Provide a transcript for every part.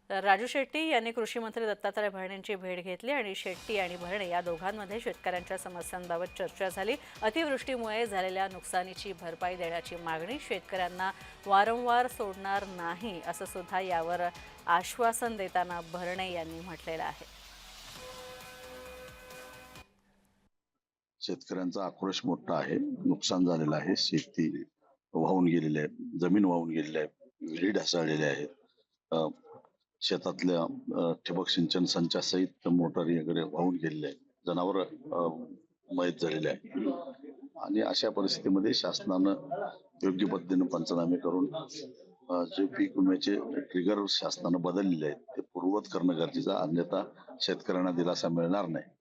राजू शेट्टी यांनी कृषी मंत्री दत्तात्रय भरणेंची भेट घेतली आणि शेट्टी आणि भरणे या दोघांमध्ये शेतकऱ्यांच्या समस्यांबाबत चर्चा झाली। अतिवृष्टीमुळे झालेल्या नुकसानीची भरपाई देण्याची मागणी शेतकऱ्यांना वारंवार सोडणार नाही असं सुद्धा यावर आश्वासन देताना भरणे यांनी म्हटलेलं आहे। शेतकऱ्यांचा आक्रोश मोठा आहे, नुकसान झालेलं आहे, शेती वाहून गेलेली आहे, जमीन वाहून गेलेली आहे, विहिरी ढासळलेल्या आहेत, शेतातल्या ठिबक सिंचन संचासहित मोटारी वगैरे वाहून गेलेल्या आहेत, जनावर मयत झालेले आहे आणि अशा परिस्थितीमध्ये शासनानं योग्य पद्धतीने पंचनामे करून जे पीक विम्याचे ट्रिगर शासनानं बदललेले आहेत ते पूर्ववत करणं गरजेचं, अन्यथा शेतकऱ्यांना दिलासा मिळणार नाही।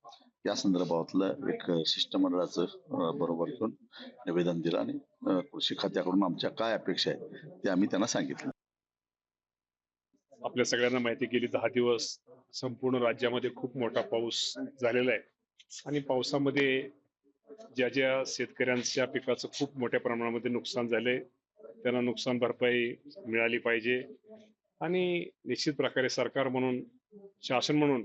या संदर्भातलं एक शिष्टमंडळाचं बरोबर घेऊन निवेदन दिलं आणि कृषी खात्याकडून आमच्या काय अपेक्षा आहेत ते आम्ही त्यांना सांगितलं। आपल्या सगळ्यांना माहिती गेली 10 दिवस संपूर्ण राज्यामध्ये खूप मोठा पाऊस झालेला आहे आणि पावसामध्ये ज्या ज्या शेतकऱ्यांच्या पिकाचं खूप मोठ्या प्रमाणामध्ये नुकसान झाले त्यांना नुकसान भरपाई मिळाली पाहिजे आणि निश्चित प्रकारे सरकार म्हणून शासन म्हणून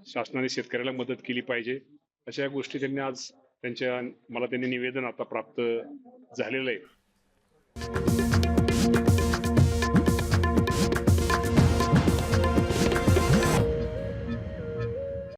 शासनाने शेतकऱ्याला मदत केली पाहिजे अशा गोष्टी त्यांनी आज मला त्यांनी निवेदन आता प्राप्त झालेलं आहे।